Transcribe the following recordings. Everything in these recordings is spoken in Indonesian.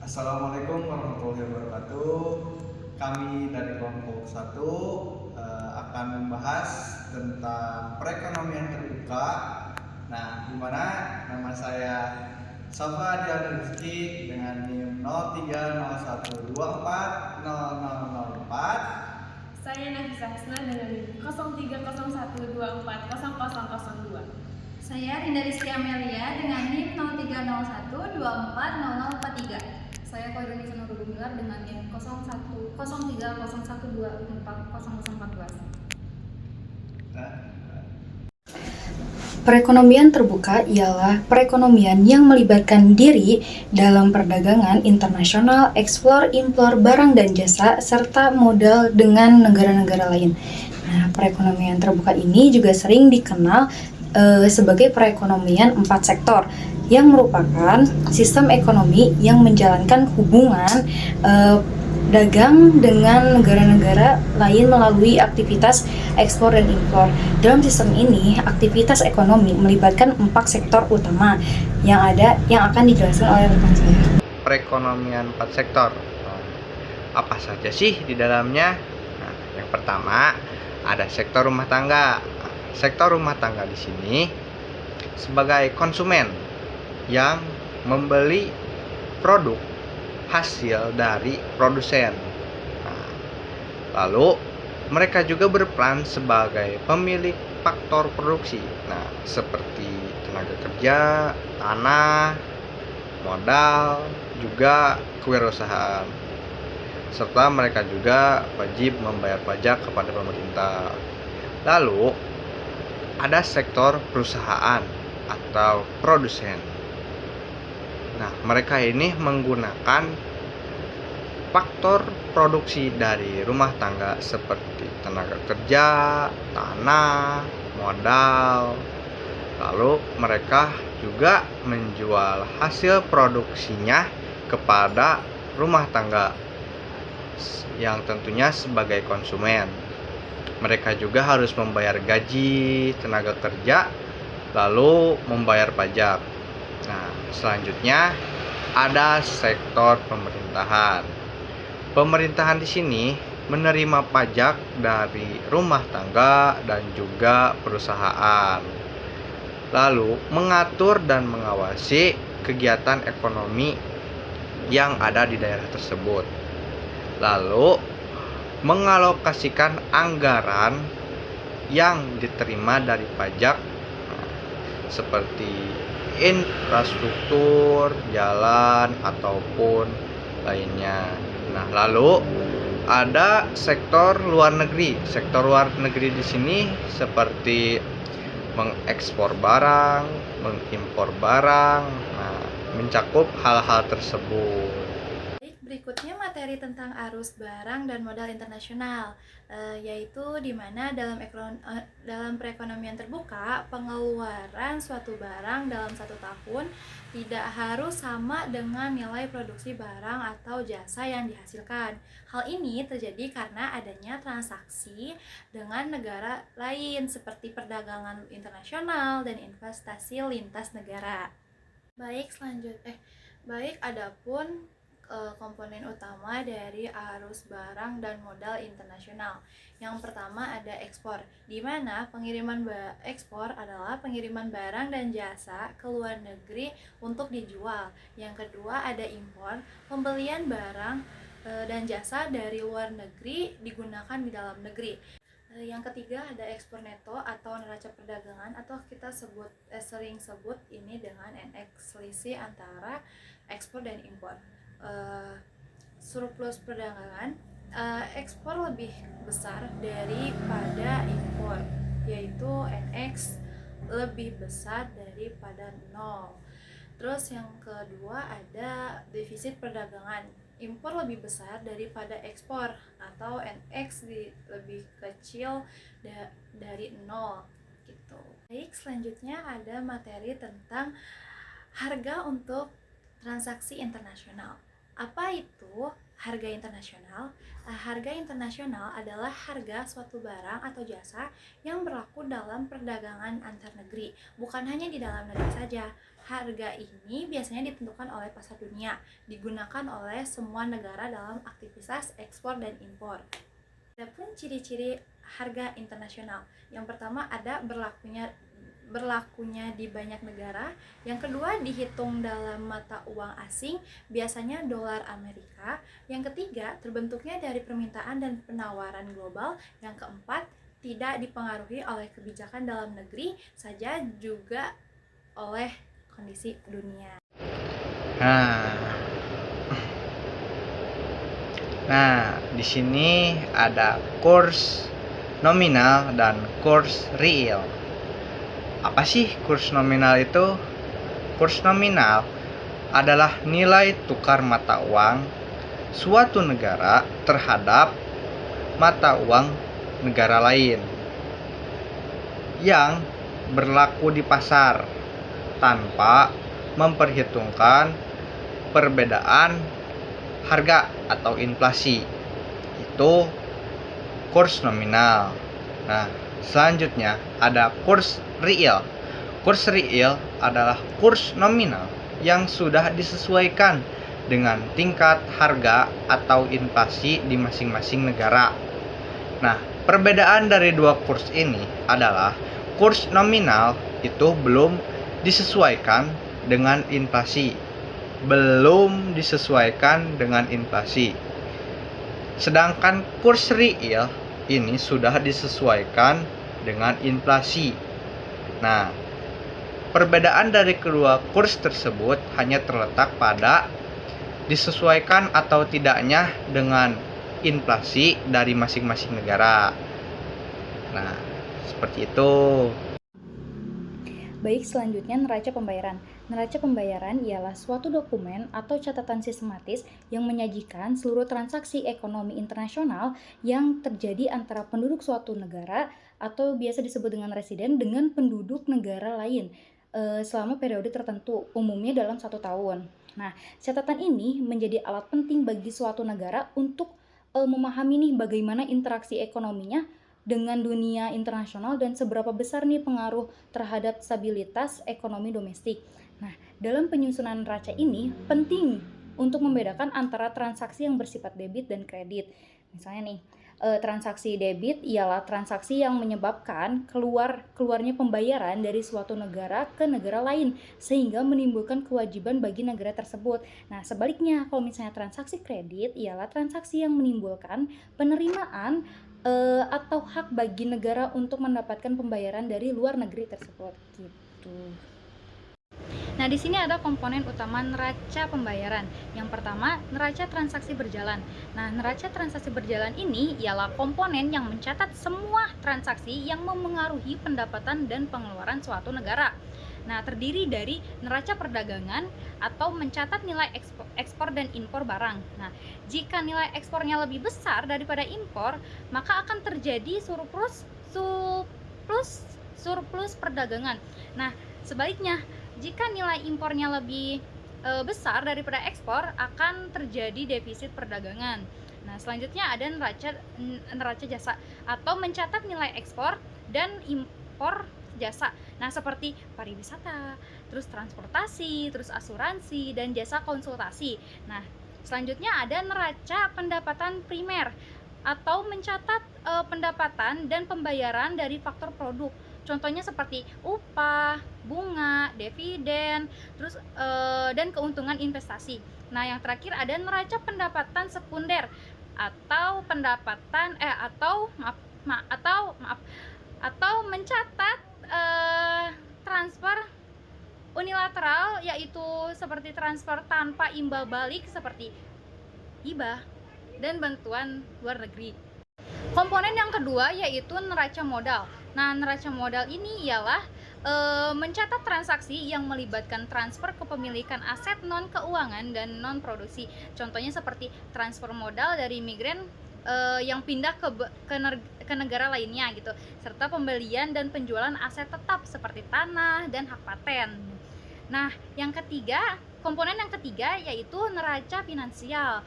Assalamualaikum warahmatullahi wabarakatuh. Kami dari kelompok 1 akan membahas tentang perekonomian terbuka. Nah, di mana nama saya Safa Dian Rizky dengan NIM 0301240004. Saya Nafisa Hasna dengan NIM 0301240002. Saya Rinda Rizky Amelia dengan NIM 0301240043. Saya Koiruni Sanurul Gumilar dengan NIM 010301240014. Perekonomian terbuka ialah perekonomian yang melibatkan diri dalam perdagangan internasional, ekspor, impor barang dan jasa, serta modal dengan negara-negara lain. Nah, perekonomian terbuka ini juga sering dikenal sebagai perekonomian 4 sektor, yang merupakan sistem ekonomi yang menjalankan hubungan dagang dengan negara-negara lain melalui aktivitas ekspor dan impor. Dalam sistem ini, aktivitas ekonomi melibatkan 4 sektor utama yang akan dijelaskan oleh rekan saya. Perekonomian 4 sektor. Apa saja sih di dalamnya? Nah, yang pertama ada sektor rumah tangga. Sektor rumah tangga di sini sebagai konsumen yang membeli produk hasil dari produsen. Nah, lalu mereka juga berperan sebagai pemilik faktor produksi. Nah, seperti tenaga kerja, tanah, modal, juga kewirausahaan. Serta mereka juga wajib membayar pajak kepada pemerintah. Lalu ada sektor perusahaan atau produsen. Nah, mereka ini menggunakan faktor produksi dari rumah tangga seperti tenaga kerja, tanah, modal. Lalu mereka juga menjual hasil produksinya kepada rumah tangga yang tentunya sebagai konsumen. Mereka juga harus membayar gaji tenaga kerja, lalu membayar pajak. Nah, selanjutnya ada sektor pemerintahan. Pemerintahan di sini menerima pajak dari rumah tangga dan juga perusahaan. Lalu mengatur dan mengawasi kegiatan ekonomi yang ada di daerah tersebut. Lalu mengalokasikan anggaran yang diterima dari pajak seperti infrastruktur, jalan, ataupun lainnya. Nah, lalu ada sektor luar negeri. Sektor luar negeri di sini seperti mengekspor barang, mengimpor barang, nah, mencakup hal-hal tersebut. Berikutnya materi tentang arus barang dan modal internasional, yaitu di mana dalam perekonomian terbuka, pengeluaran suatu barang dalam 1 tahun tidak harus sama dengan nilai produksi barang atau jasa yang dihasilkan. Hal ini terjadi karena adanya transaksi dengan negara lain seperti perdagangan internasional dan investasi lintas negara. Adapun komponen utama dari arus barang dan modal internasional. Yang pertama ada ekspor, di mana ekspor adalah pengiriman barang dan jasa ke luar negeri untuk dijual. Yang kedua ada impor, pembelian barang dan jasa dari luar negeri digunakan di dalam negeri. Yang ketiga ada ekspor neto atau neraca perdagangan, atau kita sering sebut ini dengan NX, selisih antara ekspor dan impor. Surplus perdagangan, ekspor lebih besar daripada impor, yaitu NX lebih besar daripada 0. Terus yang kedua ada defisit perdagangan, impor lebih besar daripada ekspor, atau NX lebih kecil dari 0 gitu. Baik, selanjutnya ada materi tentang harga untuk transaksi internasional. Apa itu harga internasional? Harga internasional adalah harga suatu barang atau jasa yang berlaku dalam perdagangan antar negeri, bukan hanya di dalam negeri saja. Harga ini biasanya ditentukan oleh pasar dunia, digunakan oleh semua negara dalam aktivitas ekspor dan impor. Adapun ciri-ciri harga internasional, yang pertama ada berlakunya di banyak negara. Yang kedua, dihitung dalam mata uang asing, biasanya dolar Amerika. Yang ketiga, terbentuknya dari permintaan dan penawaran global. Yang keempat, tidak dipengaruhi oleh kebijakan dalam negeri saja, juga oleh kondisi dunia. Nah, di sini ada kurs nominal dan kurs real. Apa sih kurs nominal itu? Kurs nominal adalah nilai tukar mata uang suatu negara terhadap mata uang negara lain yang berlaku di pasar tanpa memperhitungkan perbedaan harga atau inflasi. Itu kurs nominal. Nah, selanjutnya ada kurs real. Kurs real adalah kurs nominal yang sudah disesuaikan dengan tingkat harga atau inflasi di masing-masing negara. Nah, perbedaan dari dua kurs ini adalah kurs nominal itu belum disesuaikan dengan inflasi. Sedangkan kurs real ini sudah disesuaikan dengan inflasi. Nah, perbedaan dari kedua kurs tersebut hanya terletak pada disesuaikan atau tidaknya dengan inflasi dari masing-masing negara. Nah, seperti itu. Baik, selanjutnya neraca pembayaran. Neraca pembayaran ialah suatu dokumen atau catatan sistematis yang menyajikan seluruh transaksi ekonomi internasional yang terjadi antara penduduk suatu negara atau biasa disebut dengan residen dengan penduduk negara lain selama periode tertentu, umumnya dalam 1 tahun. Nah, catatan ini menjadi alat penting bagi suatu negara untuk memahami nih bagaimana interaksi ekonominya dengan dunia internasional dan seberapa besar nih pengaruh terhadap stabilitas ekonomi domestik. Nah, dalam penyusunan neraca ini penting untuk membedakan antara transaksi yang bersifat debit dan kredit. Misalnya nih, transaksi debit ialah transaksi yang menyebabkan keluarnya pembayaran dari suatu negara ke negara lain sehingga menimbulkan kewajiban bagi negara tersebut. Nah, sebaliknya kalau misalnya transaksi kredit ialah transaksi yang menimbulkan penerimaan atau hak bagi negara untuk mendapatkan pembayaran dari luar negeri tersebut gitu. Nah, di sini ada komponen utama neraca pembayaran. Yang pertama, neraca transaksi berjalan. Nah, neraca transaksi berjalan ini ialah komponen yang mencatat semua transaksi yang memengaruhi pendapatan dan pengeluaran suatu negara. Nah, terdiri dari neraca perdagangan atau mencatat nilai ekspor dan impor barang. Nah, jika nilai ekspornya lebih besar daripada impor, maka akan terjadi surplus perdagangan. Nah, sebaliknya, jika nilai impornya lebih besar daripada ekspor, akan terjadi defisit perdagangan. Nah, selanjutnya ada neraca jasa atau mencatat nilai ekspor dan impor jasa. Nah, seperti pariwisata, terus transportasi, terus asuransi, dan jasa konsultasi. Nah, selanjutnya ada neraca pendapatan primer atau mencatat pendapatan dan pembayaran dari faktor produk. Contohnya seperti upah, bunga, dividen, terus dan keuntungan investasi. Nah, yang terakhir ada neraca pendapatan sekunder atau atau mencatat transfer unilateral, yaitu seperti transfer tanpa imbal balik seperti hibah dan bantuan luar negeri. Komponen yang kedua yaitu neraca modal. Nah, neraca modal ini ialah mencatat transaksi yang melibatkan transfer kepemilikan aset non keuangan dan non produksi. Contohnya seperti transfer modal dari migran yang pindah ke negara lainnya gitu, serta pembelian dan penjualan aset tetap seperti tanah dan hak paten. Nah, yang ketiga, Komponen yang ketiga yaitu neraca finansial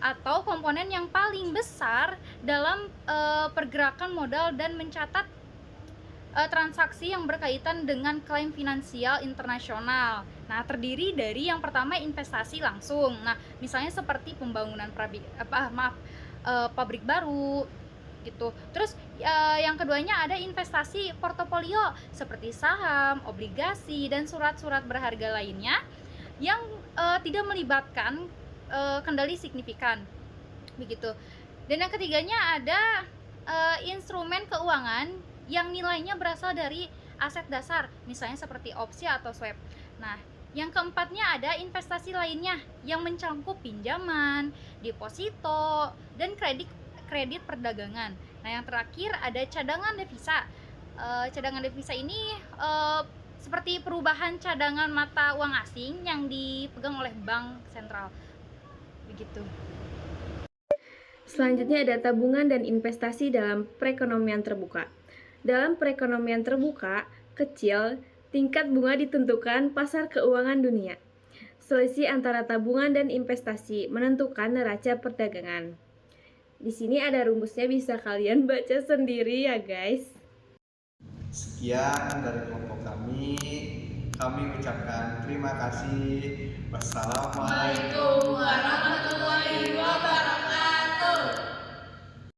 atau komponen yang paling besar dalam pergerakan modal dan mencatat transaksi yang berkaitan dengan klaim finansial internasional. Nah, terdiri dari yang pertama investasi langsung. Nah, misalnya seperti pembangunan pabrik baru gitu. Terus yang keduanya ada investasi portofolio seperti saham, obligasi, dan surat-surat berharga lainnya yang tidak melibatkan kendali signifikan. Begitu. Dan yang ketiganya ada instrumen keuangan yang nilainya berasal dari aset dasar, misalnya seperti opsi atau swap. Nah, yang keempatnya ada investasi lainnya yang mencakup pinjaman, deposito, dan kredit perdagangan. Nah, yang terakhir ada cadangan devisa. Cadangan devisa ini seperti perubahan cadangan mata uang asing yang dipegang oleh bank sentral. Begitu. Selanjutnya ada tabungan dan investasi dalam perekonomian terbuka. Dalam perekonomian terbuka, kecil, tingkat bunga ditentukan pasar keuangan dunia. Selisih antara tabungan dan investasi menentukan neraca perdagangan. Di sini ada rumusnya, bisa kalian baca sendiri ya guys. Sekian dari kelompok kami. Kami ucapkan terima kasih. Wassalamualaikum